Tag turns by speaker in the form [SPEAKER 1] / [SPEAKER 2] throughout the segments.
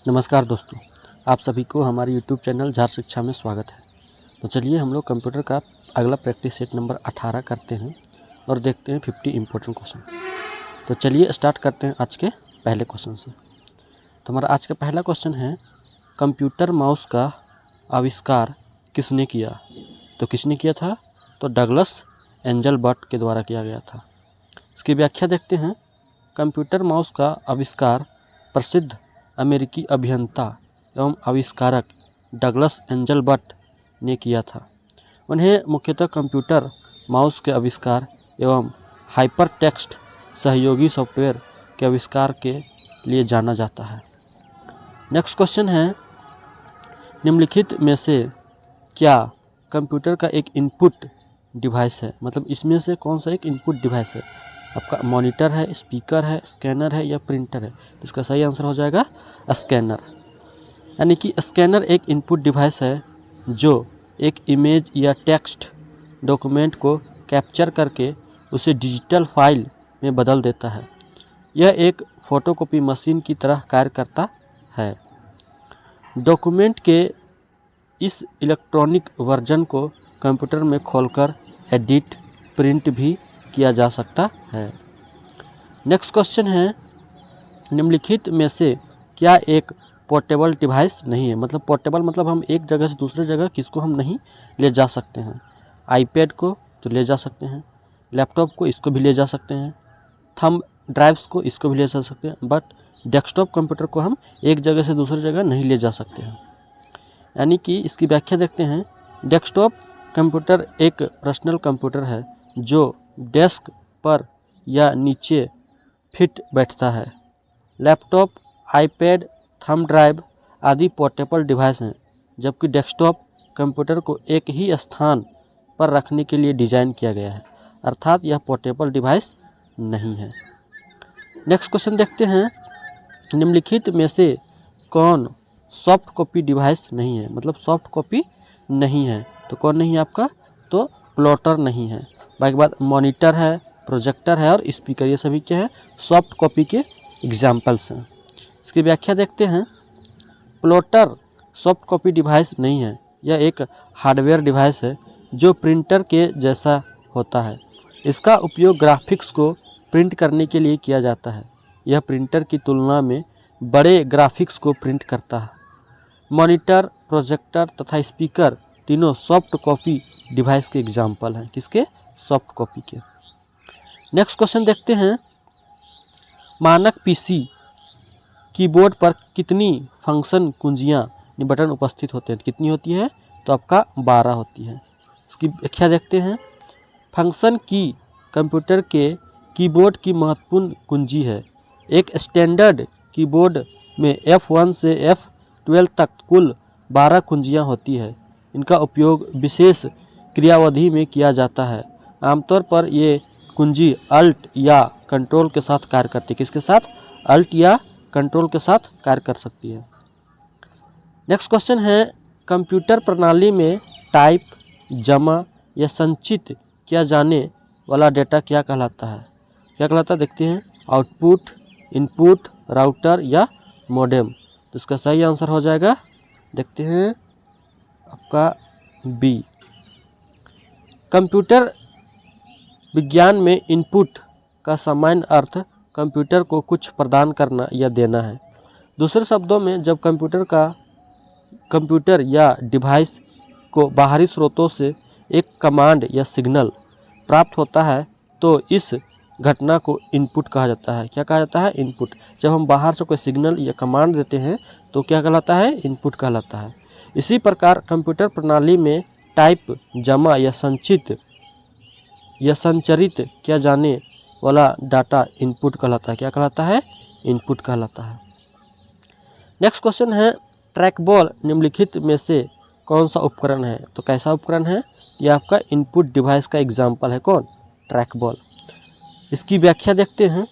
[SPEAKER 1] नमस्कार दोस्तों, आप सभी को हमारे YouTube चैनल झार शिक्षा में स्वागत है। तो चलिए हम लोग कंप्यूटर का अगला प्रैक्टिस सेट नंबर 18 करते हैं और देखते हैं 50 इम्पोर्टेंट क्वेश्चन। तो चलिए स्टार्ट करते हैं आज के पहले क्वेश्चन से। तो हमारा आज का पहला क्वेश्चन है, कंप्यूटर माउस का आविष्कार किसने किया? तो किसने किया था? तो डगलस एंजलबर्ट के द्वारा किया गया था। इसकी व्याख्या देखते हैं। कंप्यूटर माउस का आविष्कार प्रसिद्ध अमेरिकी अभियंता एवं आविष्कारक डगलस एंजलबर्ट ने किया था। उन्हें मुख्यतः कंप्यूटर माउस के आविष्कार एवं हाइपरटेक्स्ट सहयोगी सॉफ्टवेयर के आविष्कार के लिए जाना जाता है। नेक्स्ट क्वेश्चन है, निम्नलिखित में से क्या कंप्यूटर का एक इनपुट डिवाइस है? मतलब इसमें से कौन सा एक इनपुट डिवाइस है? आपका मॉनिटर है, स्पीकर है, स्कैनर है या प्रिंटर है? तो इसका सही आंसर हो जाएगा स्कैनर। यानी कि स्कैनर एक इनपुट डिवाइस है जो एक इमेज या टेक्स्ट डॉक्यूमेंट को कैप्चर करके उसे डिजिटल फाइल में बदल देता है। यह एक फ़ोटोकॉपी मशीन की तरह कार्य करता है। डॉक्यूमेंट के इस इलेक्ट्रॉनिक वर्जन को कंप्यूटर में खोलकर एडिट, प्रिंट भी किया जा सकता है। नेक्स्ट क्वेश्चन है, निम्नलिखित में से क्या एक पोर्टेबल डिवाइस नहीं है? मतलब पोर्टेबल मतलब हम एक जगह से दूसरे जगह किसको हम नहीं ले जा सकते हैं। आईपैड को तो ले जा सकते हैं, लैपटॉप को इसको भी ले जा सकते हैं, थंब ड्राइव्स को इसको भी ले जा सकते हैं, बट डेस्कटॉप कंप्यूटर को हम एक जगह से दूसरी जगह नहीं ले जा सकते हैं। यानी कि इसकी व्याख्या देखते हैं। डेस्कटॉप कंप्यूटर एक पर्सनल कंप्यूटर है जो डेस्क पर या नीचे फिट बैठता है। लैपटॉप, आईपैड, थंब ड्राइव आदि पोर्टेबल डिवाइस हैं, जबकि डेस्कटॉप कंप्यूटर को एक ही स्थान पर रखने के लिए डिज़ाइन किया गया है, अर्थात यह पोर्टेबल डिवाइस नहीं है। नेक्स्ट क्वेश्चन देखते हैं, निम्नलिखित में से कौन सॉफ्ट कॉपी डिवाइस नहीं है? मतलब सॉफ्ट कॉपी नहीं है तो कौन नहीं है आपका? तो प्लॉटर नहीं है। बाकी बात मॉनिटर है, प्रोजेक्टर है और स्पीकर, ये सभी क्या है? सॉफ्ट कॉपी के एग्जाम्पल्स हैं। इसकी व्याख्या देखते हैं। प्लॉटर सॉफ्ट कॉपी डिवाइस नहीं है। यह एक हार्डवेयर डिवाइस है जो प्रिंटर के जैसा होता है। इसका उपयोग ग्राफिक्स को प्रिंट करने के लिए किया जाता है। यह प्रिंटर की तुलना में बड़े ग्राफिक्स को प्रिंट करता है। मॉनिटर, प्रोजेक्टर तथा स्पीकर तीनों सॉफ्ट कॉपी डिवाइस के एग्जाम्पल हैं। किसके? सॉफ्ट कॉपी के। नेक्स्ट क्वेश्चन देखते हैं, मानक पीसी कीबोर्ड पर कितनी फंक्शन कुंजियां बटन उपस्थित होते हैं? कितनी होती है? तो आपका 12 होती है। इसकी व्याख्या देखते हैं। फंक्शन की कंप्यूटर के कीबोर्ड की महत्वपूर्ण कुंजी है। एक स्टैंडर्ड कीबोर्ड में F1 से F12 तक कुल 12 कुंजियां होती है। इनका उपयोग विशेष क्रियाविधि में किया जाता है। आमतौर पर ये कुंजी अल्ट या कंट्रोल के साथ कार्य करती है। किसके साथ? अल्ट या कंट्रोल के साथ कार्य कर सकती है। नेक्स्ट क्वेश्चन है, कंप्यूटर प्रणाली में टाइप, जमा या संचित किया जाने वाला डेटा क्या कहलाता है? क्या कहलाता है? देखते हैं। आउटपुट, इनपुट, राउटर या मॉडेम? तो इसका सही आंसर हो जाएगा, देखते हैं आपका बी। कंप्यूटर विज्ञान में इनपुट का सामान्य अर्थ कंप्यूटर को कुछ प्रदान करना या देना है। दूसरे शब्दों में, जब कंप्यूटर या डिवाइस को बाहरी स्रोतों से एक कमांड या सिग्नल प्राप्त होता है तो इस घटना को इनपुट कहा जाता है। क्या कहा जाता है? इनपुट। जब हम बाहर से कोई सिग्नल या कमांड देते हैं तो क्या कहलाता है? इनपुट कहलाता है। इसी प्रकार कंप्यूटर प्रणाली में टाइप, जमा या संचित या संचरित किया जाने वाला डाटा इनपुट कहलाता है। क्या कहलाता है? इनपुट कहलाता है। नेक्स्ट क्वेश्चन है, ट्रैकबॉल निम्नलिखित में से कौन सा उपकरण है? तो कैसा उपकरण है? यह आपका इनपुट डिवाइस का एग्जाम्पल है। कौन? ट्रैकबॉल। इसकी व्याख्या देखते हैं।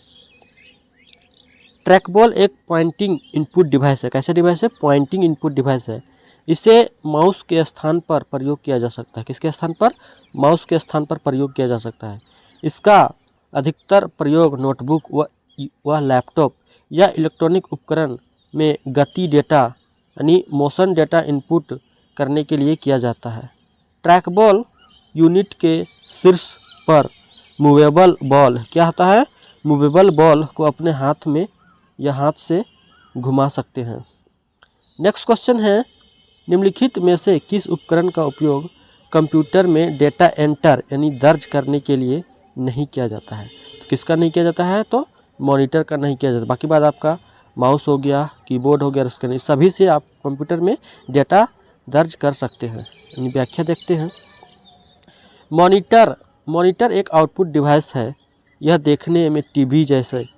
[SPEAKER 1] ट्रैकबॉल एक पॉइंटिंग इनपुट डिवाइस है। कैसा डिवाइस है? पॉइंटिंग इनपुट डिवाइस है। इसे माउस के स्थान पर प्रयोग किया जा सकता है। किसके स्थान पर? माउस के स्थान पर प्रयोग किया जा सकता है। इसका अधिकतर प्रयोग नोटबुक व लैपटॉप या इलेक्ट्रॉनिक उपकरण में गति डेटा यानी मोशन डेटा इनपुट करने के लिए किया जाता है। ट्रैकबॉल यूनिट के शीर्ष पर मूवेबल बॉल क्या होता है, मूवेबल बॉल को अपने हाथ में या हाथ से घुमा सकते हैं। नेक्स्ट क्वेश्चन है, निम्नलिखित में से किस उपकरण का उपयोग कंप्यूटर में डेटा एंटर यानी दर्ज करने के लिए नहीं किया जाता है। तो किसका नहीं किया जाता है, तो मॉनिटर का नहीं किया जाता। बाकी बात आपका माउस हो गया, कीबोर्ड हो गया, स्क्रीन, सभी से आप कंप्यूटर में डेटा दर्ज कर सकते हैं। यानी व्याख्या देखते हैं। मॉनिटर एक आउटपुट डिवाइस है। यह देखने में टीवी जैसे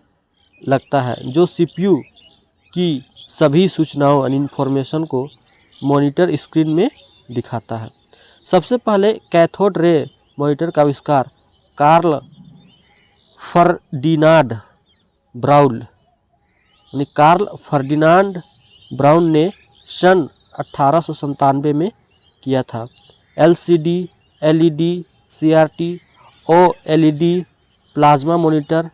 [SPEAKER 1] लगता है जो सीपीयू की सभी सूचनाओं और इन्फॉर्मेशन को मॉनिटर स्क्रीन में दिखाता है। सबसे पहले कैथोड रे मॉनिटर का आविष्कार कार्ल फर्डिनांड ब्राउन ने सन 1897 में किया था। LCD, LED, CRT, OLED, plasma monitor,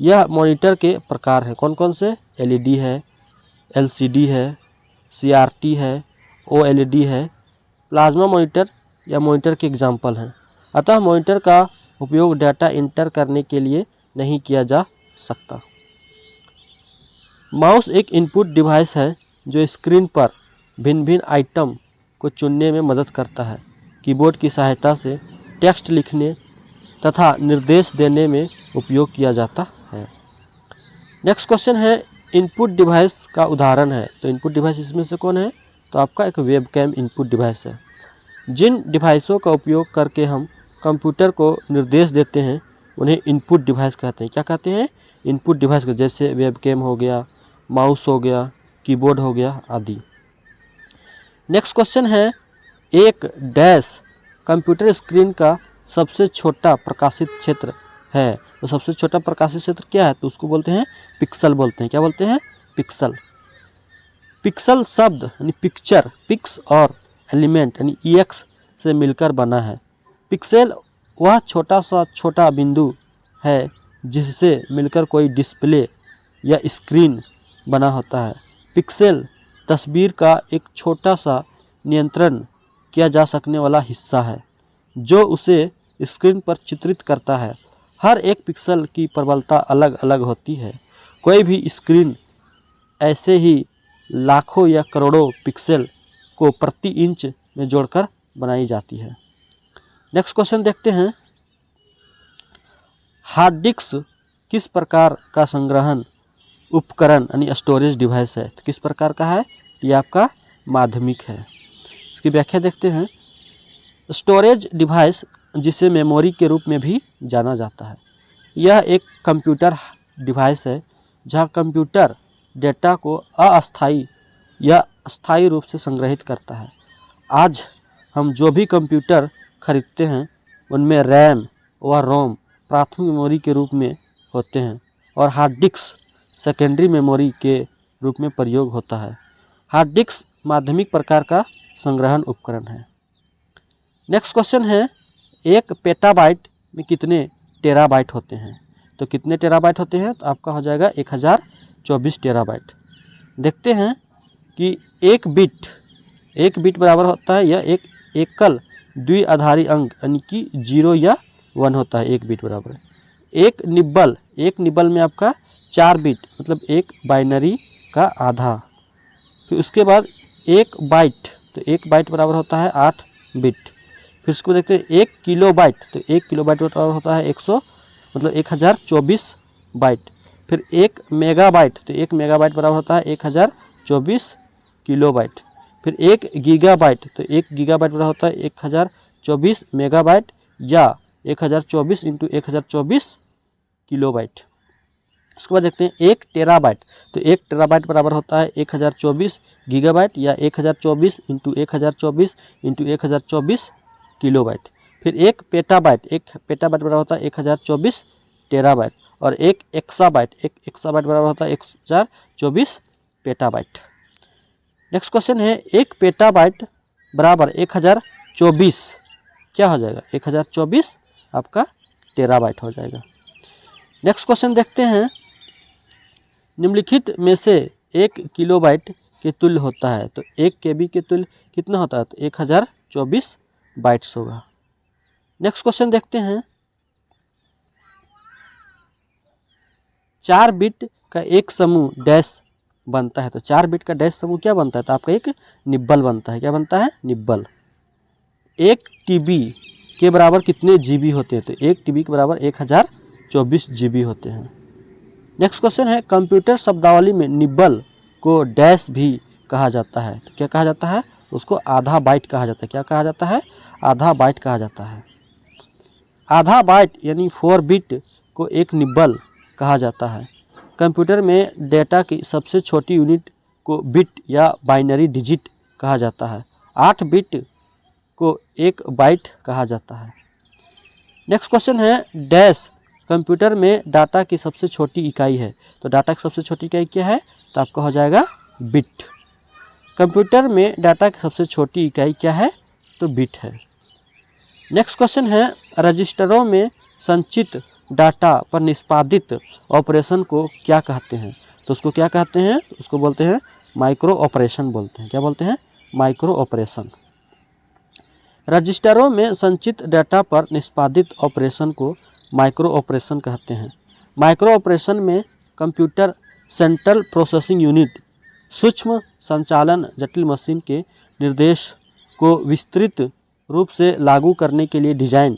[SPEAKER 1] यह मॉनिटर के प्रकार हैं। कौन कौन से, एलईडी है, एलसीडी है, सीआरटी है, ओएलईडी है, प्लाज्मा मॉनिटर या मॉनिटर के एग्जाम्पल हैं। अतः मॉनिटर का उपयोग डाटा इंटर करने के लिए नहीं किया जा सकता। माउस एक इनपुट डिवाइस है जो स्क्रीन पर भिन्न भिन्न आइटम को चुनने में मदद करता है। कीबोर्ड की सहायता से टेक्स्ट लिखने तथा निर्देश देने में उपयोग किया जाता है। नेक्स्ट क्वेश्चन है, इनपुट डिवाइस का उदाहरण है। तो इनपुट डिवाइस इसमें से कौन है, तो आपका एक वेबकैम इनपुट डिवाइस है। जिन डिवाइसों का उपयोग करके हम कंप्यूटर को निर्देश देते हैं उन्हें इनपुट डिवाइस कहते हैं। क्या कहते हैं, इनपुट डिवाइस। जैसे वेबकैम हो गया, माउस हो गया, कीबोर्ड हो गया आदि। नेक्स्ट क्वेश्चन है, एक डैश कंप्यूटर स्क्रीन का सबसे छोटा प्रकाशित क्षेत्र है। तो सबसे छोटा प्रकाशित क्षेत्र क्या है, तो उसको बोलते हैं पिक्सल बोलते हैं। क्या बोलते हैं, पिक्सल। पिक्सल शब्द यानी पिक्चर, पिक्स और एलिमेंट यानी ईएक्स से मिलकर बना है। पिक्सेल वह छोटा बिंदु है जिससे मिलकर कोई डिस्प्ले या स्क्रीन बना होता है। पिक्सेल तस्वीर का एक छोटा सा नियंत्रण किया जा सकने वाला हिस्सा है जो उसे स्क्रीन पर चित्रित करता है। हर एक पिक्सल की प्रबलता अलग अलग होती है। कोई भी स्क्रीन ऐसे ही लाखों या करोड़ों पिक्सल को प्रति इंच में जोड़कर बनाई जाती है। नेक्स्ट क्वेश्चन देखते हैं, हार्ड डिस्क किस प्रकार का संग्रहण उपकरण यानी स्टोरेज डिवाइस है। तो किस प्रकार का है, ये आपका माध्यमिक है। इसकी व्याख्या देखते हैं। स्टोरेज डिवाइस जिसे मेमोरी के रूप में भी जाना जाता है, यह एक कंप्यूटर डिवाइस है जहां कंप्यूटर डेटा को अस्थायी या स्थायी रूप से संग्रहित करता है। आज हम जो भी कंप्यूटर खरीदते हैं उनमें रैम व रोम प्राथमिक मेमोरी के रूप में होते हैं और हार्ड डिस्क सेकेंडरी मेमोरी के रूप में प्रयोग होता है। हार्ड डिस्क माध्यमिक प्रकार का संग्रहण उपकरण है। नेक्स्ट क्वेश्चन है, एक पेटाबाइट में कितने टेराबाइट होते हैं। तो कितने टेराबाइट होते हैं, तो आपका हो जाएगा 1024 टेराबाइट। देखते हैं कि एक बिट बराबर होता है, यह एक एकल द्विआधारी अंक यानी कि 0 या 1 होता है। एक बिट बराबर एक निब्बल में आपका 4 बिट मतलब एक बाइनरी का आधा। फिर उसके बाद एक बाइट, तो एक बाइट बराबर होता है 8 बिट। फिर उसको देखते हैं एक किलोबाइट, तो एक किलोबाइट बराबर होता है 1024 बाइट। फिर एक मेगाबाइट, तो एक मेगाबाइट बराबर होता है 1024 किलोबाइट। फिर एक गीगाबाइट, तो एक गीगाबाइट बराबर होता है 1024 मेगाबाइट या 1024 इंटू 1024 किलोबाइट। उसके बाद देखते हैं एक टेराबाइट, तो एक टेराबाइट बराबर होता है 1024 गीगाबाइट या 1024 इंटू 1024 इंटू 1024 किलोबाइट। फिर एक पेटाबाइट बराबर होता है 1024 टेराबाइट और एक एक्साबाइट बराबर होता है 1024 पेटाबाइट। नेक्स्ट क्वेश्चन है, एक पेटाबाइट बराबर 1024 क्या हो जाएगा, 1024 आपका टेराबाइट हो जाएगा। नेक्स्ट क्वेश्चन देखते हैं, निम्नलिखित में से 1 किलोबाइट के तुल्य होता है। तो 1 KB के तुल्य कितना होता है? तो 1024 बाइट्स होगा। नेक्स्ट क्वेश्चन देखते हैं। 4 बिट का एक समूह डैश बनता है। तो 4 बिट का डैश समूह क्या बनता है? तो आपका एक निब्बल बनता है। क्या बनता है? निब्बल। 1 TB के बराबर कितने GB होते हैं? तो 1 TB के बराबर 1024 GB होते हैं। नेक्स्ट क्वेश्चन है, कंप्यूटर शब्दावली में निब्बल को डैश भी कहा जाता है। तो क्या कहा जाता है? उसको आधा बाइट कहा जाता है। क्या कहा जाता है? आधा बाइट कहा जाता है। आधा बाइट यानी 4 बिट को एक निब्बल कहा जाता है। कंप्यूटर में डेटा की सबसे छोटी यूनिट को बिट या बाइनरी डिजिट कहा जाता है। 8 बिट को एक बाइट कहा जाता है। नेक्स्ट क्वेश्चन है, डैश कंप्यूटर में डाटा की सबसे छोटी इकाई है। तो डाटा की सबसे छोटी इकाई क्या है? तो आपका हो जाएगा बिट। कंप्यूटर में डाटा की सबसे छोटी इकाई क्या है? तो बिट है। नेक्स्ट क्वेश्चन है, रजिस्टरों में संचित डाटा पर निष्पादित ऑपरेशन को क्या कहते हैं? तो उसको क्या कहते हैं? तो उसको बोलते हैं माइक्रो ऑपरेशन बोलते हैं। क्या बोलते हैं? Micro operation. रजिस्टरों में संचित डाटा पर निष्पादित ऑपरेशन को माइक्रो ऑपरेशन कहते हैं। माइक्रो ऑपरेशन में कंप्यूटर सेंट्रल प्रोसेसिंग यूनिट सूक्ष्म संचालन जटिल मशीन के निर्देश को विस्तृत रूप से लागू करने के लिए डिजाइन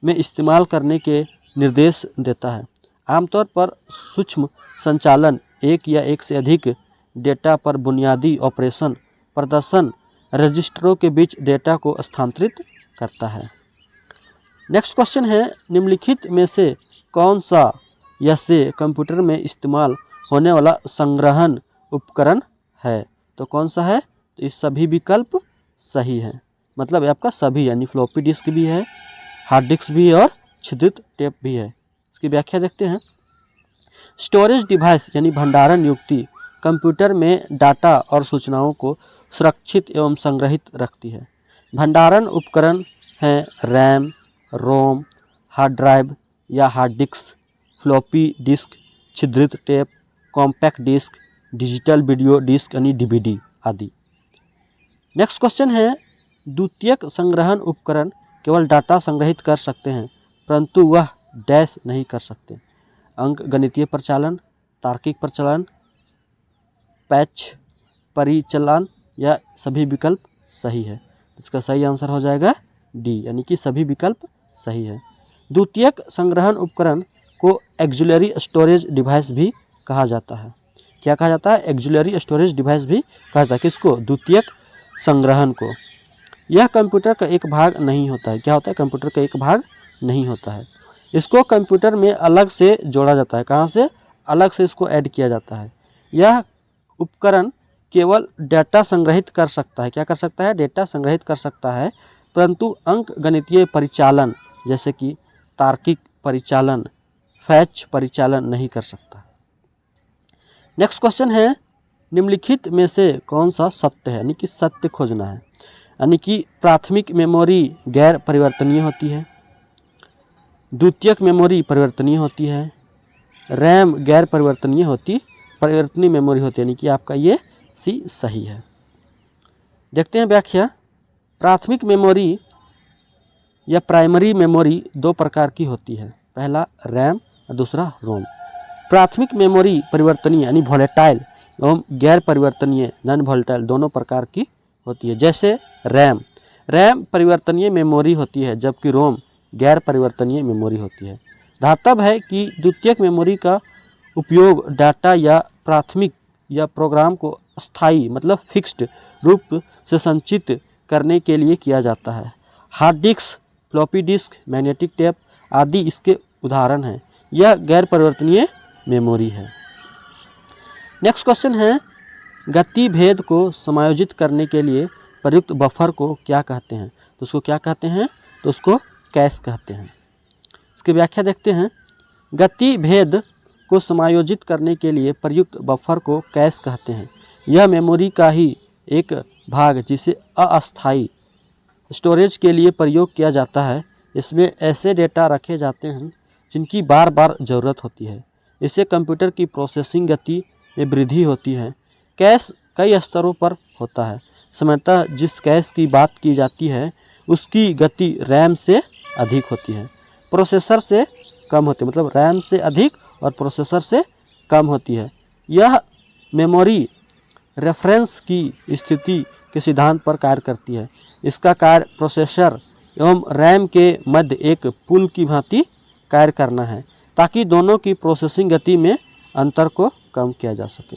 [SPEAKER 1] में इस्तेमाल करने के निर्देश देता है। आमतौर पर सूक्ष्म संचालन एक या एक से अधिक डेटा पर बुनियादी ऑपरेशन प्रदर्शन रजिस्टरों के बीच डेटा को स्थानांतरित करता है। नेक्स्ट क्वेश्चन है, निम्नलिखित में से कौन सा या से कंप्यूटर में इस्तेमाल होने वाला संग्रहण उपकरण है? तो कौन सा है? तो इस सभी विकल्प सही है। मतलब आपका सभी यानी फ्लॉपी डिस्क भी है, हार्ड डिस्क भी है और छिद्रित टेप भी है। इसकी व्याख्या देखते हैं। स्टोरेज डिवाइस यानी भंडारण युक्ति कंप्यूटर में डाटा और सूचनाओं को सुरक्षित एवं संग्रहित रखती है। भंडारण उपकरण हैं रैम, रोम, हार्ड ड्राइव या हार्ड डिस्क, फ्लॉपी डिस्क, छिद्रित tape, compact disk, digital video disk यानी DVD आदि। नेक्स्ट क्वेश्चन है, द्वितीयक संग्रहण उपकरण केवल डाटा संग्रहित कर सकते हैं परंतु वह डैश नहीं कर सकते। अंक गणितीय प्रचालन, तार्किक प्रचालन, पैच परिचालन या सभी विकल्प सही है। इसका सही आंसर हो जाएगा डी यानी कि सभी विकल्प सही है। द्वितीयक संग्रहण उपकरण को एक्जुलरी स्टोरेज डिवाइस भी कहा जाता है। क्या कहा जाता है? एक्जुलरी स्टोरेज डिवाइस भी कहा जाता है। किसको? द्वितीयक संग्रहण को। यह कंप्यूटर का एक भाग नहीं होता है। क्या होता है? कंप्यूटर का एक भाग नहीं होता है। इसको कंप्यूटर में अलग से जोड़ा जाता है। कहाँ से? अलग से इसको ऐड किया जाता है। यह उपकरण केवल डेटा संग्रहित कर सकता है। क्या कर सकता है? डेटा संग्रहित कर सकता है परंतु अंक गणितीय परिचालन जैसे कि तार्किक परिचालन, फैच परिचालन नहीं कर सकता। नेक्स्ट क्वेश्चन है, निम्नलिखित में से कौन सा सत्य है? यानी कि सत्य खोजना है। यानी कि प्राथमिक मेमोरी गैर परिवर्तनीय होती है, द्वितीयक मेमोरी परिवर्तनीय होती है, रैम गैर परिवर्तनीय मेमोरी होती है। यानी कि आपका ये सी सही है। देखते हैं व्याख्या। प्राथमिक मेमोरी या प्राइमरी मेमोरी दो प्रकार की होती है, पहला रैम और दूसरा रोम। प्राथमिक मेमोरी परिवर्तनीय यानी वोलेटाइल एवं गैर परिवर्तनीय नॉन वोलेटाइल दोनों प्रकार की होती है। जैसे रैम परिवर्तनीय मेमोरी होती है जबकि रोम गैर परिवर्तनीय मेमोरी होती है। धातव है कि द्वितीयक मेमोरी का उपयोग डाटा या प्राथमिक या प्रोग्राम को स्थायी मतलब फिक्स्ड रूप से संचित करने के लिए किया जाता है। Hard disk, floppy disc, magnetic tape आदि इसके उदाहरण हैं। यह गैर परिवर्तनीय मेमोरी है। नेक्स्ट क्वेश्चन है, गति भेद को समायोजित करने के लिए प्रयुक्त बफर को क्या कहते हैं? तो उसको क्या कहते हैं? तो उसको कैश कहते हैं। इसकी व्याख्या देखते हैं। गति भेद को समायोजित करने के लिए प्रयुक्त बफर को कैश कहते हैं। यह मेमोरी का ही एक भाग जिसे अस्थायी स्टोरेज के लिए प्रयोग किया जाता है। इसमें ऐसे डेटा रखे जाते हैं जिनकी बार बार ज़रूरत होती है। इससे कंप्यूटर की प्रोसेसिंग गति में वृद्धि होती है। कैश कई स्तरों पर होता है। सामान्यतः जिस कैश की बात की जाती है उसकी गति रैम से अधिक होती है, प्रोसेसर से कम होती है। मतलब रैम से अधिक और प्रोसेसर से कम होती है। यह मेमोरी रेफरेंस की स्थिति के सिद्धांत पर कार्य करती है। इसका कार्य प्रोसेसर एवं रैम के मध्य एक पुल की भांति कार्य करना है ताकि दोनों की प्रोसेसिंग गति में अंतर को कम किया जा सके।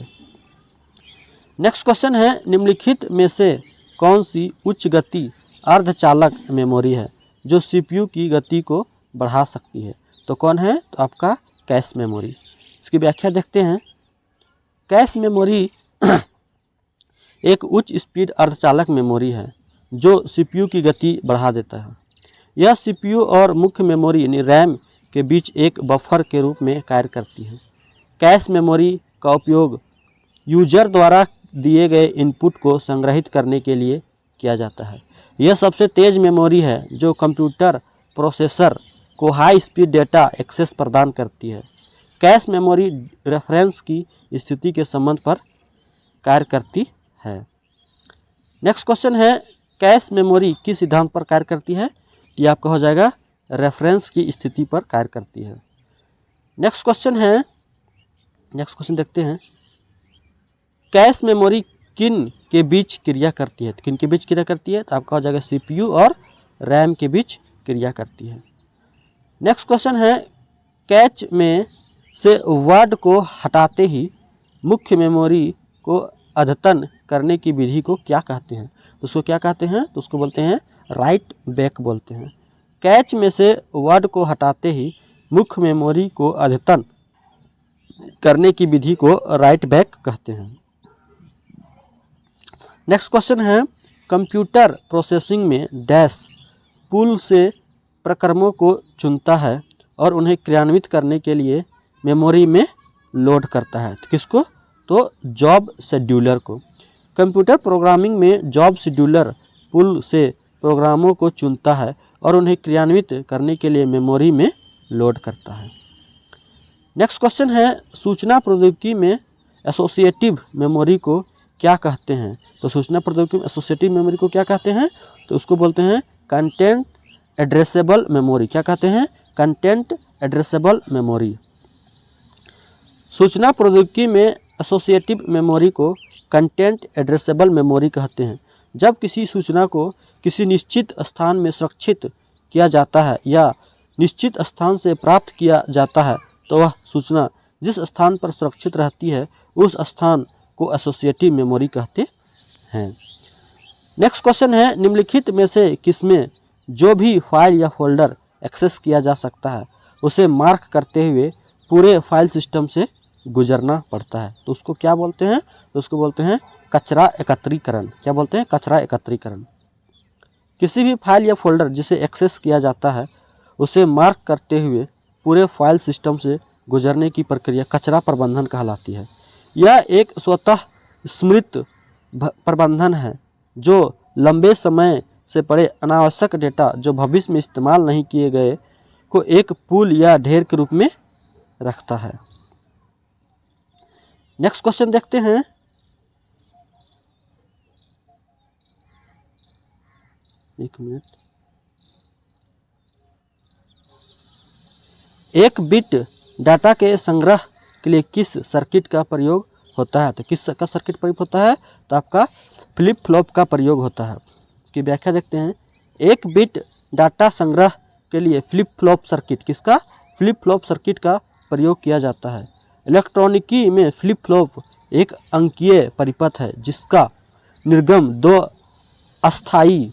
[SPEAKER 1] नेक्स्ट क्वेश्चन है, निम्नलिखित में से कौन सी उच्च गति अर्धचालक मेमोरी है जो सीपीयू की गति को बढ़ा सकती है? तो कौन है? तो आपका कैश मेमोरी। इसकी व्याख्या देखते हैं। कैश मेमोरी एक उच्च स्पीड अर्धचालक मेमोरी है जो सीपीयू की गति बढ़ा देता है। यह सीपीयू और मुख्य मेमोरी यानी रैम के बीच एक बफर के रूप में कार्य करती है। कैश मेमोरी का उपयोग यूजर द्वारा दिए गए इनपुट को संग्रहित करने के लिए किया जाता है। यह सबसे तेज़ मेमोरी है जो कंप्यूटर प्रोसेसर को हाई स्पीड डेटा एक्सेस प्रदान करती है। कैश मेमोरी रेफरेंस की स्थिति के संबंध पर कार्य करती है। नेक्स्ट क्वेश्चन है, कैश मेमोरी किस सिद्धांत पर कार्य करती है? ये आपका हो जाएगा रेफरेंस की स्थिति पर कार्य करती है। नेक्स्ट क्वेश्चन देखते हैं, कैश मेमोरी किन के बीच क्रिया करती है? तो किन के बीच क्रिया करती है? तो आपका हो जाएगा सीपीयू और रैम के बीच क्रिया करती है। नेक्स्ट क्वेश्चन है, कैच में से वर्ड को हटाते ही मुख्य मेमोरी को अद्यतन करने की विधि को क्या कहते हैं? तो उसको क्या कहते हैं? तो उसको बोलते हैं राइट बैक बोलते हैं। कैच में से वर्ड को हटाते ही मुख्य मेमोरी को अद्यतन करने की विधि को राइट बैक कहते हैं। नेक्स्ट क्वेश्चन है, कंप्यूटर प्रोसेसिंग में डैश पुल से प्रक्रमों को चुनता है और उन्हें क्रियान्वित करने के लिए मेमोरी में लोड करता है। तो किसको? तो जॉब शेड्यूलर को। कंप्यूटर प्रोग्रामिंग में जॉब शेड्यूलर पुल से प्रोग्रामों को चुनता है और उन्हें क्रियान्वित करने के लिए मेमोरी में लोड करता है। नेक्स्ट क्वेश्चन है, सूचना प्रौद्योगिकी में एसोसिएटिव मेमोरी को क्या कहते हैं? तो सूचना प्रौद्योगिकी में एसोसिएटिव मेमोरी को क्या कहते हैं? तो उसको बोलते हैं कंटेंट एड्रेसेबल मेमोरी। क्या कहते हैं? Content addressable memory. सूचना प्रौद्योगिकी में एसोसिएटिव मेमोरी को कंटेंट एड्रेसेबल मेमोरी कहते हैं। जब किसी सूचना को किसी निश्चित स्थान में सुरक्षित किया जाता है या निश्चित स्थान से प्राप्त किया जाता है तो वह सूचना जिस स्थान पर सुरक्षित रहती है उस स्थान को एसोसिएटिव मेमोरी कहते हैं। नेक्स्ट क्वेश्चन है, निम्नलिखित में से किसमें जो भी फाइल या फोल्डर एक्सेस किया जा सकता है उसे मार्क करते हुए पूरे फाइल सिस्टम से गुजरना पड़ता है? तो उसको क्या बोलते हैं? तो उसको बोलते हैं कचरा एकत्रीकरण। क्या बोलते हैं? कचरा एकत्रीकरण। किसी भी फाइल या फोल्डर जिसे एक्सेस किया जाता है उसे मार्क करते हुए पूरे फाइल सिस्टम से गुजरने की प्रक्रिया कचरा प्रबंधन कहलाती है। यह एक स्वतः स्मृत प्रबंधन है जो लंबे समय से पड़े अनावश्यक डेटा जो भविष्य में इस्तेमाल नहीं किए गए को एक पूल या ढेर के रूप में रखता है। नेक्स्ट क्वेश्चन देखते हैं, एक मिनट। एक बिट डाटा के संग्रह के लिए किस सर्किट का प्रयोग होता है? तो किस का सर्किट प्रयोग होता है? तो आपका फ्लिप फ्लॉप का प्रयोग होता है। इसकी व्याख्या देखते हैं। एक बिट डाटा संग्रह के लिए फ्लिप फ्लॉप सर्किट, किसका? फ्लिप फ्लॉप सर्किट का प्रयोग किया जाता है। इलेक्ट्रॉनिकी में फ्लिप फ्लॉप एक अंकीय परिपथ है जिसका निर्गम दो अस्थायी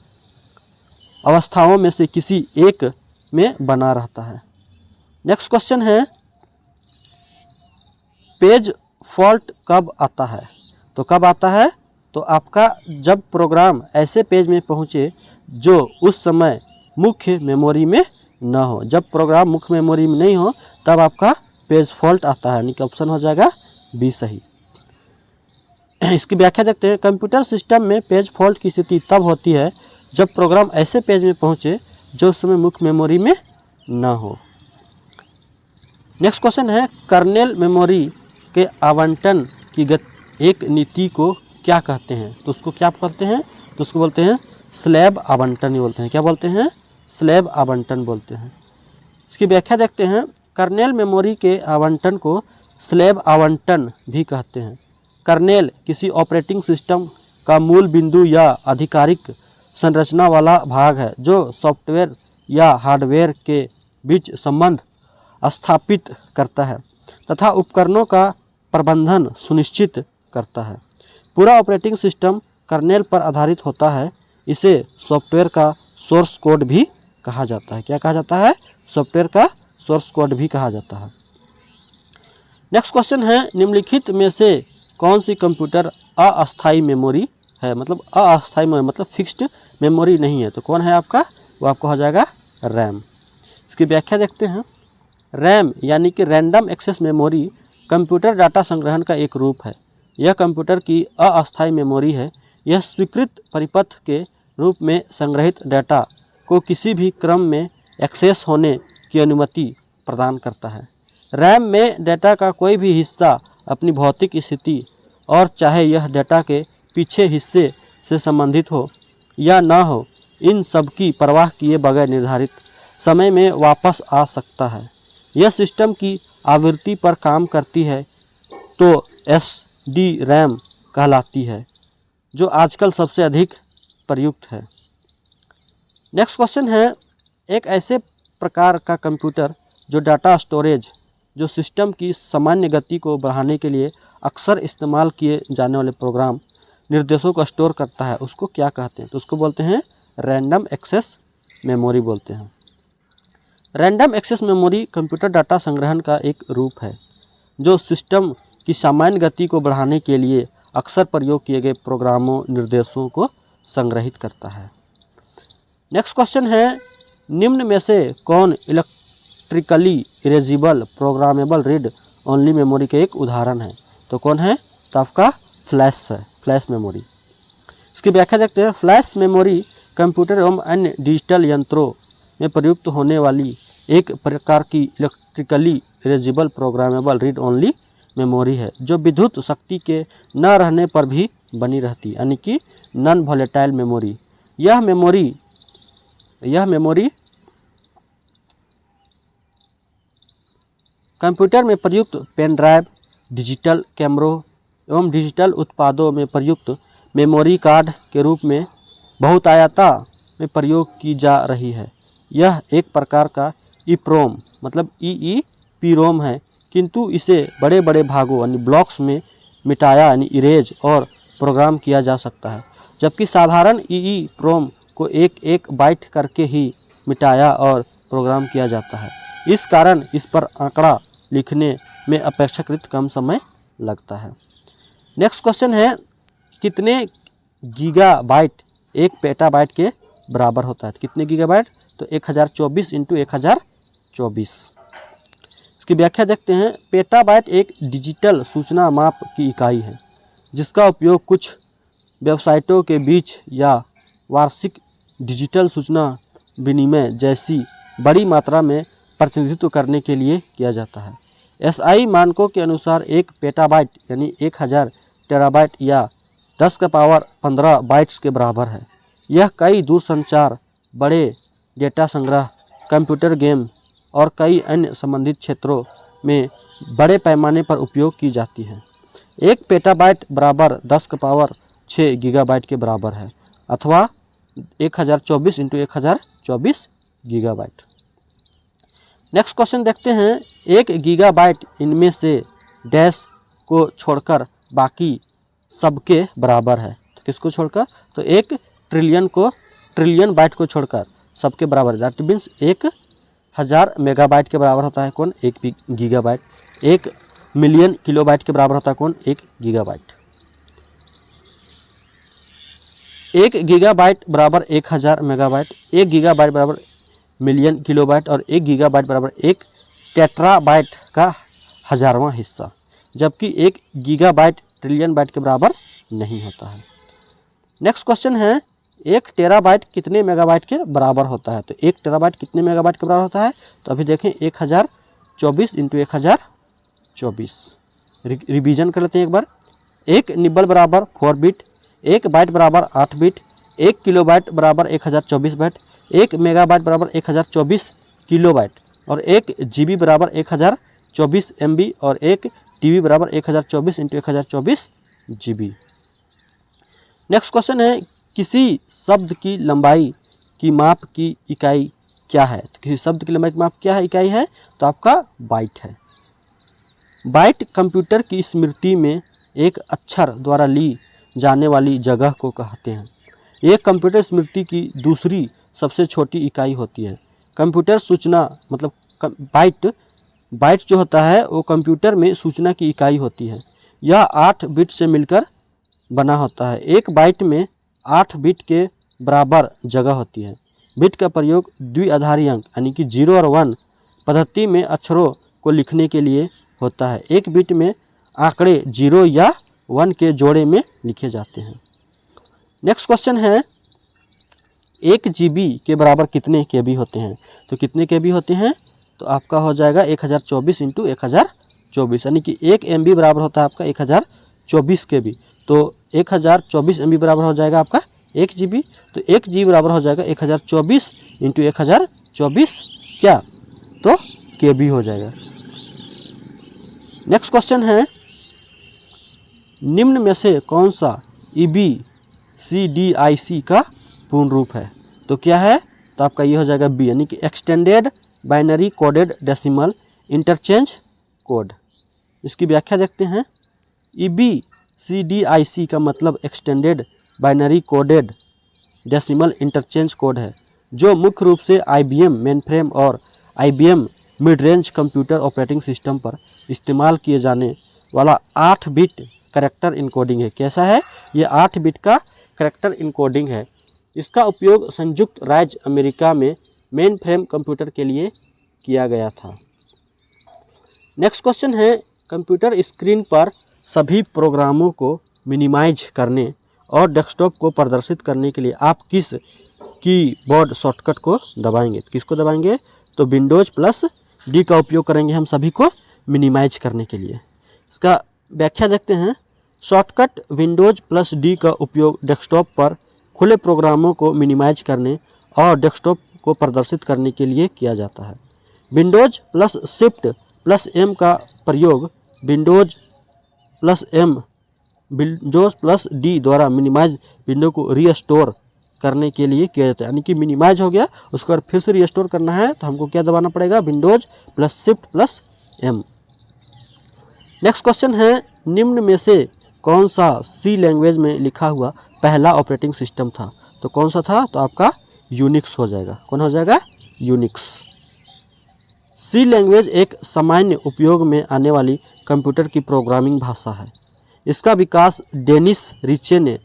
[SPEAKER 1] अवस्थाओं में से किसी एक में बना रहता है। नेक्स्ट क्वेश्चन है, पेज फॉल्ट कब आता है? तो कब आता है? तो आपका जब प्रोग्राम ऐसे पेज में पहुंचे जो उस समय मुख्य मेमोरी में न हो। जब प्रोग्राम मुख्य मेमोरी में नहीं हो तब आपका पेज फॉल्ट आता है, यानी कि ऑप्शन हो जाएगा बी सही। इसकी व्याख्या देखते हैं। कंप्यूटर सिस्टम में पेज फॉल्ट की स्थिति तब होती है जब प्रोग्राम ऐसे पेज में पहुंचे जो उस समय मुख्य मेमोरी में न हो। नेक्स्ट क्वेश्चन है, कर्नेल मेमोरी के आवंटन एक नीति को क्या कहते हैं, तो उसको क्या कहते हैं, तो उसको बोलते हैं स्लैब आवंटन ही बोलते हैं। क्या बोलते हैं? स्लैब आवंटन बोलते हैं। इसकी व्याख्या देखते हैं। कर्नेल मेमोरी के आवंटन को स्लैब आवंटन भी कहते हैं। कर्नेल किसी ऑपरेटिंग सिस्टम का मूल बिंदु या आधिकारिक संरचना वाला भाग है जो सॉफ्टवेयर या हार्डवेयर के बीच संबंध स्थापित करता है तथा उपकरणों का प्रबंधन सुनिश्चित करता है। पूरा ऑपरेटिंग सिस्टम कर्नेल पर आधारित होता है। इसे सॉफ्टवेयर का सोर्स कोड भी कहा जाता है। क्या कहा जाता है? सॉफ्टवेयर का सोर्स कोड भी कहा जाता है। नेक्स्ट क्वेश्चन है, निम्नलिखित में से कौन सी कंप्यूटर अस्थायी मेमोरी है? मतलब अस्थायी मेमोरी मतलब फिक्स्ड मेमोरी नहीं है, तो कौन है आपका? वो आपको हो जाएगा रैम। इसकी व्याख्या देखते हैं। रैम यानी कि random access memory computer data संग्रहण का एक रूप है। यह कंप्यूटर की अस्थायी मेमोरी है। यह स्वीकृत परिपथ के रूप में संग्रहित डाटा को किसी भी क्रम में एक्सेस होने की अनुमति प्रदान करता है। रैम में डाटा का कोई भी हिस्सा अपनी भौतिक स्थिति और चाहे यह डाटा के पीछे हिस्से से संबंधित हो या ना हो, इन सब की परवाह किए बगैर निर्धारित समय में वापस आ सकता है। यह सिस्टम की आवृत्ति पर काम करती है तो SD रैम कहलाती है, जो आजकल सबसे अधिक प्रयुक्त है। नेक्स्ट क्वेश्चन है, एक ऐसे प्रकार का कंप्यूटर जो डाटा स्टोरेज जो सिस्टम की सामान्य गति को बढ़ाने के लिए अक्सर इस्तेमाल किए जाने वाले प्रोग्राम निर्देशों को स्टोर करता है, उसको क्या कहते हैं? तो उसको बोलते हैं रैंडम एक्सेस मेमोरी बोलते हैं। Random access memory computer data संग्रहण का एक रूप है जो सिस्टम की सामान्य गति को बढ़ाने के लिए अक्सर प्रयोग किए गए प्रोग्रामों निर्देशों को संग्रहित करता है। नेक्स्ट क्वेश्चन है, निम्न में से कौन electrically erasable programmable read only memory के एक उदाहरण है? तो कौन है? तो आपका फ्लैश है, फ्लैश मेमोरी। इसकी व्याख्या देखते हैं। फ्लैश मेमोरी कंप्यूटर एवं अन्य डिजिटल यंत्रों में प्रयुक्त होने वाली एक प्रकार की electrically erasable programmable read only memory है जो विद्युत शक्ति के न रहने पर भी बनी रहती है, यानी कि नॉन वॉलेटाइल मेमोरी। यह मेमोरी कंप्यूटर में प्रयुक्त पेन ड्राइव, डिजिटल कैमरों एवं डिजिटल उत्पादों में प्रयुक्त मेमोरी कार्ड के रूप में बहुतायता में प्रयोग की जा रही है। यह एक प्रकार का EEPROM मतलब EEPROM है, किंतु इसे बड़े बड़े भागों यानी ब्लॉक्स में मिटाया यानी इरेज और प्रोग्राम किया जा सकता है, जबकि साधारण EEPROM को एक बाइट करके ही मिटाया और प्रोग्राम किया जाता है। इस कारण इस पर आंकड़ा लिखने में अपेक्षाकृत कम समय लगता है। नेक्स्ट क्वेश्चन है, कितने गीगाबाइट एक पेटाबाइट के बराबर होता है? कितने गीगाबाइट? तो 1024 × 1024। इसकी व्याख्या देखते हैं। पेटाबाइट एक डिजिटल सूचना माप की इकाई है जिसका उपयोग कुछ वेबसाइटों के बीच या वार्षिक डिजिटल सूचना विनिमय जैसी बड़ी मात्रा में प्रतिनिधित्व करने के लिए किया जाता है। SI मानकों के अनुसार एक पेटाबाइट यानी 1000 टेराबाइट या 10⁻15 बाइट्स के बराबर है। यह कई दूरसंचार, बड़े डेटा संग्रह, कंप्यूटर गेम और कई अन्य संबंधित क्षेत्रों में बड़े पैमाने पर उपयोग की जाती है। एक पेटाबाइट बराबर 10⁻6 गीगाबाइट के बराबर है अथवा 1024 × 1024 गीगाबाइट। नेक्स्ट क्वेश्चन देखते हैं। एक गीगाबाइट इनमें से डैश को छोड़कर बाकी सबके बराबर है। तो किसको छोड़कर? तो 1 ट्रिलियन बाइट को छोड़कर सबके बराबर है। दैट मीन्स 1000 मेगाबाइट के बराबर होता है कौन? 1 गीगाबाइट। 1 मिलियन किलोबाइट के बराबर होता है कौन? 1 गीगाबाइट। 1 गीगाबाइट बराबर 1000 मेगाबाइट, 1 गीगाबाइट बराबर मिलियन किलोबाइट और 1 गीगाबाइट बराबर 1 टेट्राबाइट का 1000वां हिस्सा, जबकि 1 गीगाबाइट ट्रिलियन बाइट के बराबर नहीं होता है। नेक्स्ट क्वेश्चन है, 1 टेराबाइट कितने मेगाबाइट के बराबर होता है? तो 1 टेराबाइट कितने मेगाबाइट के बराबर होता है? तो अभी देखें 1024 × 1024। रिवीजन कर लेते हैं एक बार। एक निबल बराबर 4 बिट, 1 बाइट बराबर 8 बिट, 1 किलोबाइट बराबर 1024 बाइट, 1 मेगाबाइट बराबर 1024 किलोबाइट और 1 जीबी बराबर 1024 एमबी और 1 टीबी बराबर 1024 × 1024 जीबी। नेक्स्ट क्वेश्चन है, किसी शब्द की लंबाई की माप की इकाई क्या है? तो किसी शब्द की लंबाई की माप क्या है, इकाई है? तो आपका बाइट है। बाइट कंप्यूटर की स्मृति में एक अक्षर द्वारा ली जाने वाली जगह को कहते हैं। यह कंप्यूटर स्मृति की दूसरी सबसे छोटी इकाई होती है। कंप्यूटर सूचना मतलब बाइट जो होता है वो कंप्यूटर में सूचना की इकाई होती है। यह 8 बिट से मिलकर बना होता है। एक बाइट में 8 बिट के बराबर जगह होती है। बिट का प्रयोग द्विआधारी अंक यानी कि 0 और 1 पद्धति में अक्षरों को लिखने के लिए होता है। एक बिट में आंकड़े 0 या 1 के जोड़े में लिखे जाते हैं। नेक्स्ट क्वेश्चन है, 1 जीबी के बराबर कितने केबी होते हैं? तो कितने केबी होते हैं? तो आपका हो जाएगा 1024 × 1024 यानी कि 1 MB बराबर होता है आपका 1024 केबी। तो 1024 MB बराबर हो जाएगा आपका 1 जीबी। तो 1 जीबी बराबर हो जाएगा 1024 × 1024 क्या? तो केबी हो जाएगा। नेक्स्ट क्वेश्चन है, निम्न में से कौन सा EBCDIC का पूर्ण रूप है? तो क्या है? तो आपका ये हो जाएगा बी यानी कि extended binary coded decimal interchange code. इसकी व्याख्या देखते हैं। EBCDIC का मतलब extended binary coded decimal interchange code है, जो मुख्य रूप से IBM मेनफ्रेम और IBM mid range computer operating system पर इस्तेमाल किए जाने वाला 8 बिट करैक्टर इनकोडिंग है। कैसा है? ये 8 बिट का करैक्टर इनकोडिंग है। इसका उपयोग संयुक्त राज्य अमेरिका में मेन फ्रेम कंप्यूटर के लिए किया गया था। नेक्स्ट क्वेश्चन है, कंप्यूटर स्क्रीन पर सभी प्रोग्रामों को मिनिमाइज करने और डेस्कटॉप को प्रदर्शित करने के लिए आप किस कीबोर्ड शॉर्टकट को दबाएंगे? किसको दबाएंगे? तो Windows+D का उपयोग करेंगे हम सभी को मिनिमाइज करने के लिए। इसका व्याख्या देखते हैं। शॉर्टकट Windows+D का उपयोग डेस्कटॉप पर खुले प्रोग्रामों को मिनिमाइज करने और डेस्कटॉप को प्रदर्शित करने के लिए किया जाता है। Windows+Shift+M का प्रयोग Windows+D द्वारा मिनिमाइज विंडो को रीस्टोर करने के लिए किया जाता है। यानी कि मिनिमाइज हो गया, उसको अगर फिर से रीस्टोर करना है तो हमको क्या दबाना पड़ेगा? Windows+Shift+M। नेक्स्ट क्वेश्चन है, निम्न में से कौन सा सी लैंग्वेज में लिखा हुआ पहला ऑपरेटिंग सिस्टम था? तो कौन सा था? तो आपका यूनिक्स हो जाएगा। कौन हो जाएगा? यूनिक्स। सी लैंग्वेज एक सामान्य उपयोग में आने वाली कंप्यूटर की प्रोग्रामिंग भाषा है। इसका विकास डेनिस रिचे ने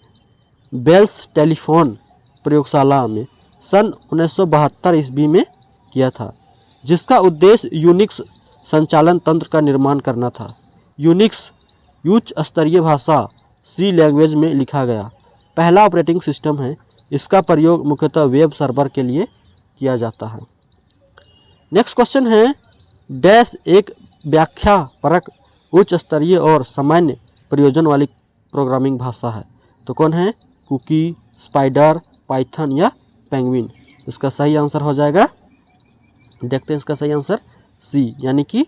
[SPEAKER 1] बेल्स टेलीफोन प्रयोगशाला में सन 1972 ईस्वी में किया था, जिसका उद्देश्य यूनिक्स संचालन तंत्र का निर्माण करना था। यूनिक्स उच्च स्तरीय भाषा सी लैंग्वेज में लिखा गया पहला ऑपरेटिंग सिस्टम है। इसका प्रयोग मुख्यतः वेब सर्वर के लिए किया जाता है। नेक्स्ट क्वेश्चन है, डैश एक व्याख्यापरक उच्च स्तरीय और सामान्य प्रयोजन वाली प्रोग्रामिंग भाषा है। तो कौन है? कुकी, स्पाइडर, पाइथन या पेंगुइन। इसका सही आंसर हो जाएगा, देखते हैं इसका सही आंसर सी यानी कि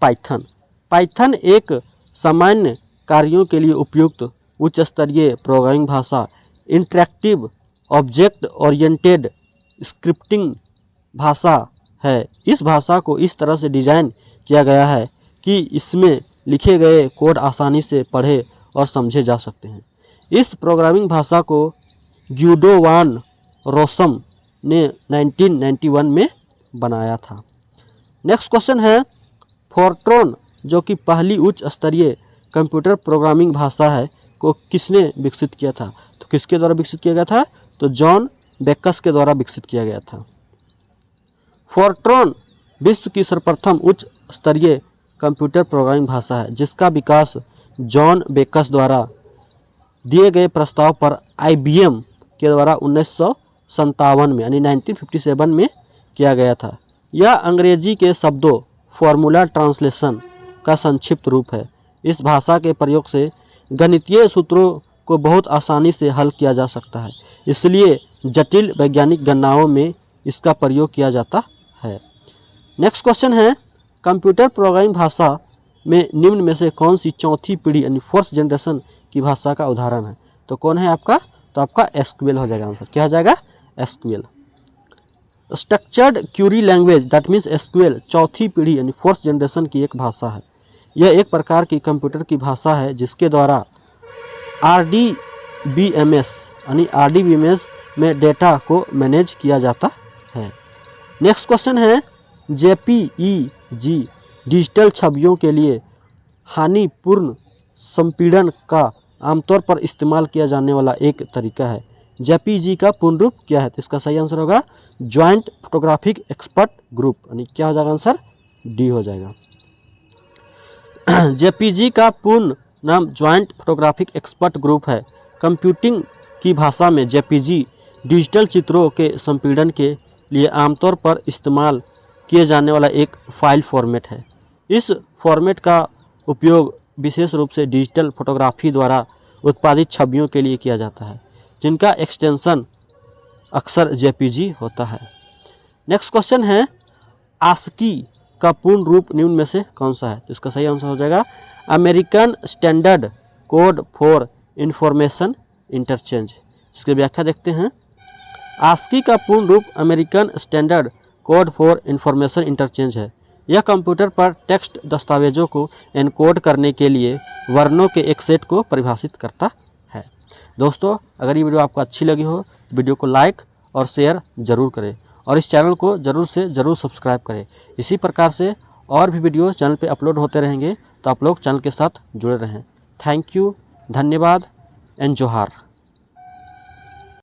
[SPEAKER 1] पाइथन। पाइथन एक सामान्य कार्यों के लिए उपयुक्त उच्च स्तरीय प्रोग्रामिंग भाषा, इंटरैक्टिव ऑब्जेक्ट ओरिएंटेड स्क्रिप्टिंग भाषा है। इस भाषा को इस तरह से डिज़ाइन किया गया है कि इसमें लिखे गए कोड आसानी से पढ़े और समझे जा सकते हैं। इस प्रोग्रामिंग भाषा को ग्यूडो वान रोसम ने 1991 में बनाया था। नेक्स्ट क्वेश्चन है, फोर्ट्रॉन जो कि पहली उच्च स्तरीय कंप्यूटर प्रोग्रामिंग भाषा है को किसने विकसित किया था? तो किसके द्वारा विकसित किया गया था? तो जॉन बेकस के द्वारा विकसित किया गया था। फोर्ट्रॉन विश्व की सर्वप्रथम उच्च स्तरीय कंप्यूटर प्रोग्रामिंग भाषा है, जिसका विकास जॉन बेकस द्वारा दिए गए प्रस्ताव पर IBM के द्वारा 1957 में यानी 1957 में किया गया था। यह अंग्रेजी के शब्दों फॉर्मूला ट्रांसलेशन का संक्षिप्त रूप है। इस भाषा के प्रयोग से गणितीय सूत्रों को बहुत आसानी से हल किया जा सकता है, इसलिए जटिल वैज्ञानिक गणनाओं में इसका प्रयोग किया जाता है। नेक्स्ट क्वेश्चन है, कंप्यूटर प्रोग्रामिंग भाषा में निम्न में से कौन सी चौथी पीढ़ी यानी फोर्थ जनरेशन की भाषा का उदाहरण है? तो कौन है आपका? तो आपका एसक्यूएल हो जाएगा आंसर। क्या हो जाएगा? SQL. Structured Curie language that means SQL चौथी पीढ़ी यानी फोर्थ जनरेशन की एक भाषा है। यह एक प्रकार की कंप्यूटर की भाषा है जिसके द्वारा आरडीबीएमएस यानी आरडीबीएमएस में डेटा को मैनेज किया जाता है। नेक्स्ट क्वेश्चन है, जेपीईजी डिजिटल छवियों के लिए हानिपूर्ण संपीड़न का आमतौर पर इस्तेमाल किया जाने वाला एक तरीका है। जेपीईजी का पूर्ण रूप क्या है? तो इसका सही आंसर होगा ज्वाइंट फोटोग्राफिक एक्सपर्ट ग्रुप, यानी क्या हो जाएगा आंसर? डी हो जाएगा। जेपीईजी का पूर्ण नाम ज्वाइंट फोटोग्राफिक एक्सपर्ट ग्रुप है। कंप्यूटिंग की भाषा में जेपीईजी डिजिटल चित्रों के संपीड़न के लिए आमतौर पर इस्तेमाल किए जाने वाला एक फाइल फॉर्मेट है। इस फॉर्मेट का उपयोग विशेष रूप से डिजिटल फोटोग्राफी द्वारा उत्पादित छवियों के लिए किया जाता है, जिनका एक्सटेंशन अक्सर जेपीजी होता है। नेक्स्ट क्वेश्चन है, आस्की का पूर्ण रूप निम्न में से कौन सा है? तो इसका सही आंसर हो जाएगा American standard code for information interchange. इसकी व्याख्या देखते हैं। आस्की का पूर्ण रूप American standard code for information interchange है। यह कंप्यूटर पर टेक्स्ट दस्तावेजों को एनकोड करने के लिए वर्णों के एक सेट को परिभाषित करता है। दोस्तों, अगर ये वीडियो आपको अच्छी लगी हो तो वीडियो को लाइक और शेयर ज़रूर करें और इस चैनल को ज़रूर से ज़रूर सब्सक्राइब करें। इसी प्रकार से और भी वीडियो चैनल पे अपलोड होते रहेंगे, तो आप लोग चैनल के साथ जुड़े रहें। थैंक यू, धन्यवाद एंड जोहार।